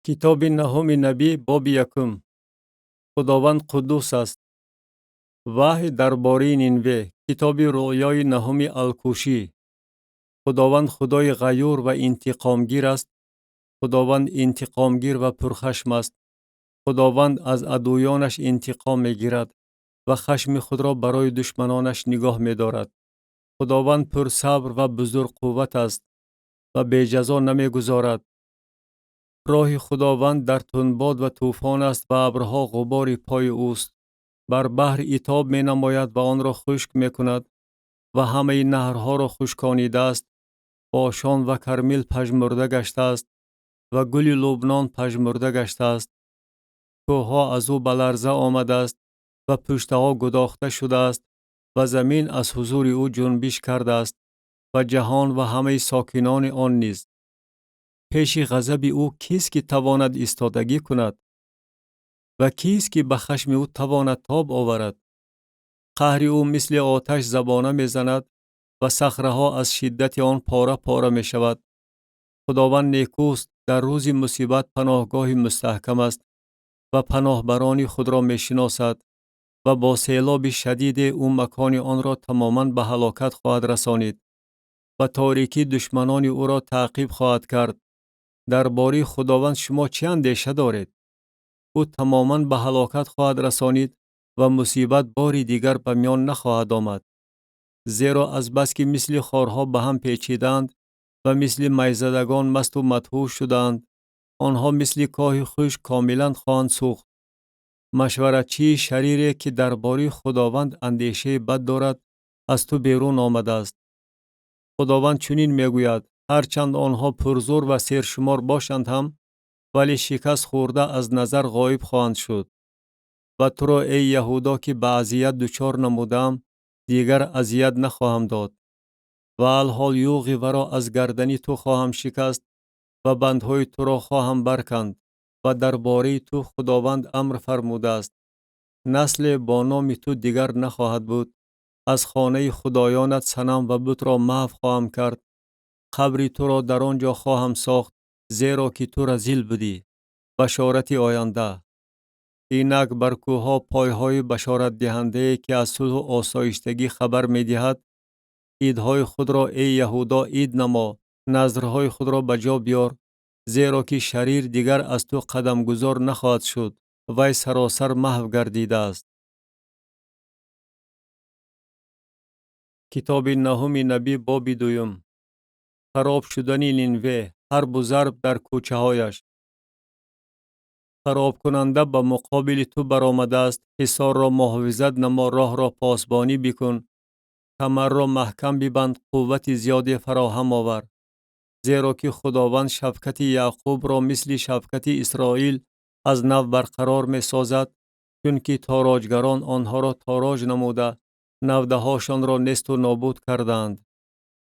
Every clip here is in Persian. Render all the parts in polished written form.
کتاب نهم نبی باب یکم. خداوند قدوس است. وحی درباره نینوه. کتاب رویای نهم الکوشی. خداوند خدای غیور و انتقامگیر است. خداوند انتقامگیر و پرخشم است. خداوند از عدویانش انتقام میگیرد و خشم خود را برای دشمنانش نگاه می‌دارد. خداوند پر صبر و بزرگ قوت است و به جزا نمیگذارد. راه خداوند در تندباد و طوفان است و ابرها غبار پای اوست. بر بحر عتاب می نماید و آن را خشک می کند و همه نهرها را خشکانیده است. باشان و کرمیل پژمرده گشته است و گل لبنان پژمرده گشته است. کوهها از او به لرزه آمده است و پشتها گداخته شده است و زمین از حضور او جنبش کرده است و جهان و همه ساکنان آن نیز. پیش غضب او کیست که تواند ایستادگی کند و کیست که به خشم او تواند تاب آورد؟ قهر او مثل آتش زبانه میزند و صخره‌ها از شدت آن پاره پاره می شود. خداوند نیکوست، در روز مصیبت پناهگاه مستحکم است و پناهبران خود را می شناسد و با سیلاب شدید او مکان آن را تماما به هلاکت خواهد رسانید و تاریکی دشمنان او را تعقیب خواهد کرد. درباره خداوند شما چه اندیشه دارید؟ او تماما به هلاکت خواهد رسانید و مصیبت باری دیگر به میان نخواهد آمد. زیرا از بس که مثل خارها به هم پیچیدند و مثل میزدگان مست و مدهوش شدند، آنها مثل کاه خشک کاملا خواهند سوخت. مشورتچی شریری که درباره خداوند اندیشه بد دارد از تو بیرون آمده است. خداوند چنین میگوید: هرچند آنها پرزور و سرشمار باشند هم، ولی شکست خورده از نظر غایب خواهند شد. و تو را ای یهودا که به اذیت دچار نمودم، دیگر اذیت نخواهم داد. و الحال یوغ ورا از گردنی تو خواهم شکست و بندهای تو را خواهم برکند. و درباره تو خداوند امر فرموده است: نسل با نام تو دیگر نخواهد بود. از خانه خدایانت صنم و بت را محو خواهم کرد. قبری تو را در آنجا خواهم ساخت، زیرا که تو رذیل بودی. بشارت آینده. اینک بر کوهها پایهای بشارت دهنده که از صلح و آسایشتگی خبر می دهد. عیدهای خود را ای یهودا عید نما، نذرهای خود را بجا بیار، زیرا که شریر دیگر از تو قدم گذار نخواهد شد. وی سراسر محو گردیده است. کتاب نهم نبی باب دوم. خراب شدن نینوه، حرب و ضرب در کوچه هایش. خراب کننده به مقابل تو برآمده است. حصار را محافظت نما، راه را پاسبانی بکن. کمر را محکم ببند، قوت زیادی فراهم آور. زیرا که خداوند شفقت یعقوب را مثل شفقت اسرائیل از نو برقرار می سازد، چون که تاراجگران آنها را تاراج نموده، نوده هاشان را نیست و نابود کردند.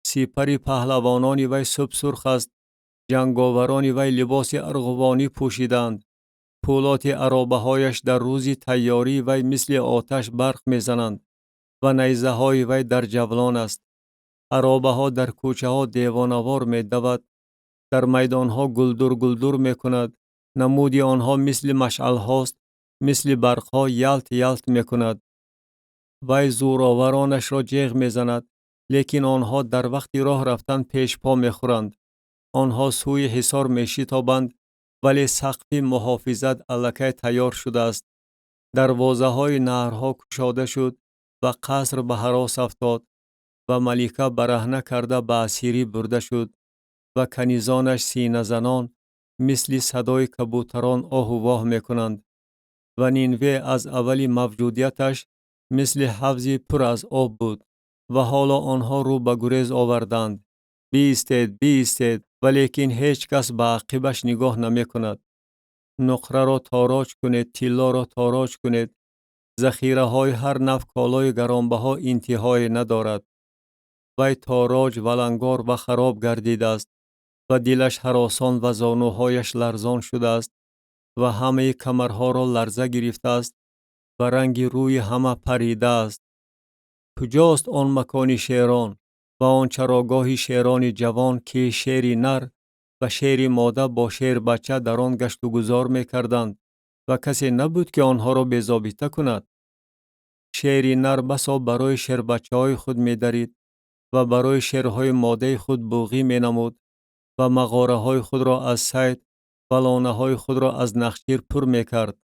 سپر پهلوانان وی سب سرخ است، جنگاوران وی لباس ارغوانی پوشیدند. پولات عرابه هایش در روز تیاری وی مثل آتش برق می زنند و نیزه های وی در جولان است. عرابه ها در کوچه ها دیوانوار می دود، در میدان ها گلدر می کند. نمودی آنها مثل مشعل هاست، مثل برق ها یلت یلت می کند. وی زورآورانش را جیغ می زند، لیکن آنها در وقت راه رفتن پیش پا می خورند. آنها سوی حصار می شتابند، ولی سقف محافظت الکی تیار شده است. دروازه های نهرها گشاده شد و قصر به هراس افتاد و ملکه برهنه کرده به اسیری برده شد و کنیزانش سینه زنان مثل صدای کبوتران آه و واه می کنند. و نینوه از اولی موجودیتش مثل حوض پر از آب بود و حالا آنها رو به گریز آوردند. بیستید، ولیکن هیچ کس به عقبش نگاه نمی کند. نقره را تاراج کنید، طلا را تاراج کنید. ذخیره های هر نوع کالای گرانبها انتهای ندارد. وی تاراج ولنگار و خراب گردیده است و دلش هراسان و زانوهایش لرزان شده است و همه کمرها را لرزه گرفته است و رنگ روی همه پریده است. کجاست آن مکان شیران و آن چراگاه شیران جوان که شیر نر و شیر ماده با شیر بچه در آن گشت و گذار می کردند و کسی نبود که آنها را بی‌ضابطه کند. شیر نر بسا برای شیر بچه های خود می درید و برای شیرهای ماده خود بوغی می نمود و مغاره های خود را از صید و لانه های خود را از نخجیر پر می کرد.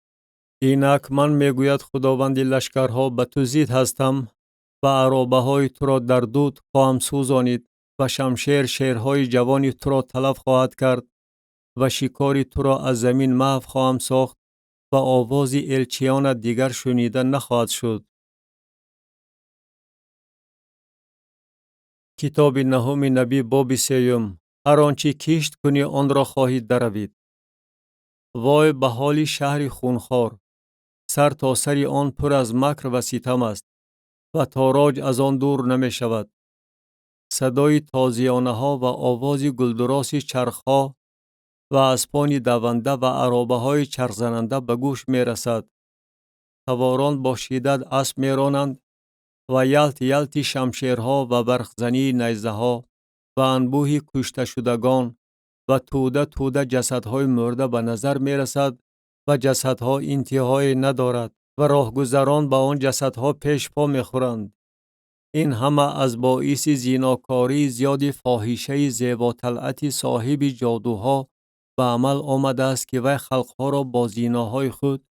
اینک من می گوید خداوند لشکرها به تو زید هستم و عرابه های تو را در دود خواهم سوزانید و شمشیر شیرهای جوانی تو را تلف خواهد کرد و شکاری تو را از زمین محو خواهم ساخت و آواز الچیان دیگر شنیده نخواهد شد. کتاب نهم نبی باب 3. هر آنچه کشت کنی آن را خواهید دروید. وای به حال شهر خونخوار، سر تا سری آن پر از مکر و ستم است و تاراج از آن دور نمی شود. صدای تازیانه ها و آواز گلدراس چرخها و اسپان دونده و عرابه های چرخزننده به گوش می رسد. سواران با شدت اسب می رانند و یلت یلت شمشیرها و برخزنی نیزه ها و انبوه کشته شدگان و توده توده جسدهای مرده به نظر می رسد و جسدها انتهای ندارد و راهگذران به آن جسدها پیش پا می خورند. این همه از باعث زیناکاری زیاد فاحشه زیبا طلعت صاحب جادوها به عمل آمده است که وی خلقها را با زیناهای خود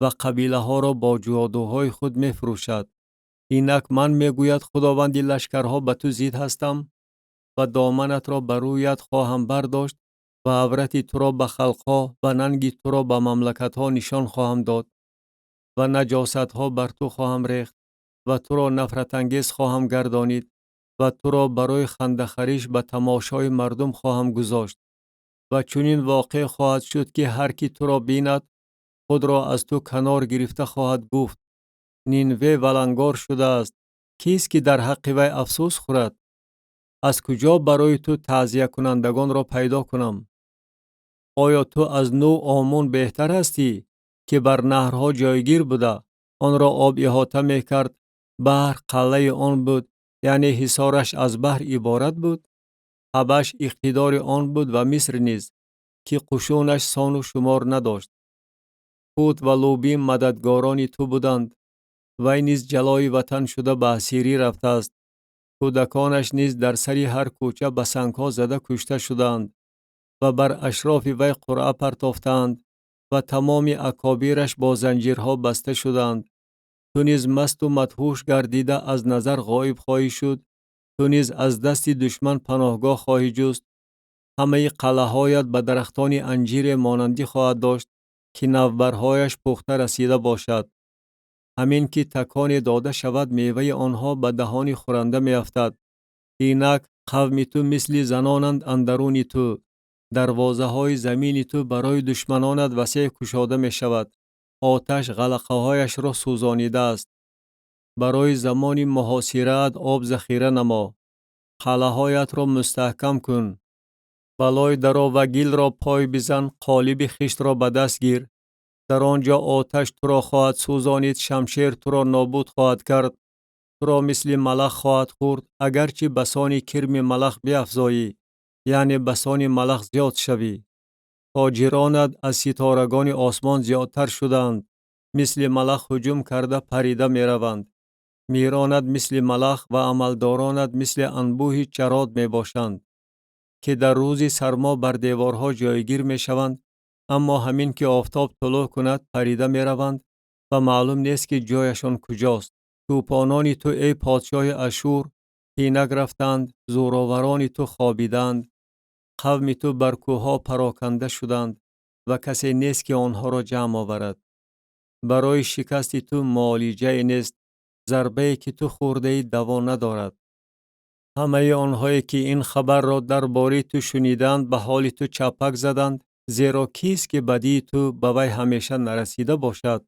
و قبیله ها را با جادوهای خود می فروشد. اینک من می گوید خداوند لشکرها به تو زید هستم و دامنت را بر رویت خواهم برداشت و عورت تو را به خلقها و ننگ تو را به مملکتها نشان خواهم داد و نجاستها بر تو خواهم ریخت و تو را نفرت انگیز خواهم گردانید و تو را برای خنده خریش به تماشای مردم خواهم گذاشت و چنین واقع خواهد شد که هر کی تو را بیند خود را از تو کنار گرفته خواهد گفت نینوه ولنگار شده است، کیست که در حق وی افسوس خورد؟ از کجا برای تو تعزیه کنندگان را پیدا کنم؟ آیا تو از نو آمون بهتر هستی که بر نهرها جایگیر بوده آن را آب احاطه می کرد؟ بحر قلعه آن بود، یعنی حصارش از بحر عبارت بود. حبش اقتدار آن بود و مصر نیز که قشونش سان و شمار نداشت. پوت و لوبیم مددگاران تو بودند. وی نیز جلای وطن شده به اسیری رفته است. کودکانش نیز در سری هر کوچه به سنگها زده کشته شدند و بر اشراف وی قرعه پرتافتند و تمام اکابرش با زنجیرها بسته شدند. تو نیز مست و مدهوش گردیده از نظر غایب خواهی شد. تو نیز از دست دشمن پناهگاه خواهی جست. همه قلعه‌هایت به درختان انجیر مانندی خواهد داشت که نوبرهایش پخته رسیده باشد. همین که تکان داده شود میوه آنها به دهان خورنده می افتد. اینک قوم تو مثل زنانند اندرون تو. دروازه های زمین تو برای دشمنانت وسیع کشاده می شود. آتش غلقه هایش را سوزانیده است. برای زمان محاصرت آب ذخیره نما. قلعه هایت را مستحکم کن. بلای درا و گیل را پای بزن، قالب خشت را به دست گیر. در آنجا آتش تو را خواهد سوزانید، شمشیر تو را نابود خواهد کرد. تو را مثل ملخ خواهد خورد، اگرچه بسان کرم ملخ بیفزایی، یعنی بسان ملخ زیاد شوی. تاجرانت از ستارگان آسمان زیادتر شدند، مثل ملخ هجوم کرده پریده می روند. میرانت مثل ملخ و عملدارانت مثل انبوه چراد می باشند که در روز سرما بر دیوارها جایگیر می شوند، اما همین که آفتاب طلوع کند پریده می روند و معلوم نیست که جایشان کجاست. توپانان تو ای پادشاه اشور پینک رفتند، زوراوران تو خوابیدند. قوم تو بر کوهها پراکنده شدند و کسی نیست که آنها را جمع آورد. برای شکست تو معالجه نیست، ضربه که تو خورده دوا ندارد. همه آنهایی که این خبر را درباره تو شنیدند به حال تو چپک زدند، زیرا کیست که بدی تو به وی همیشه نرسیده باشد؟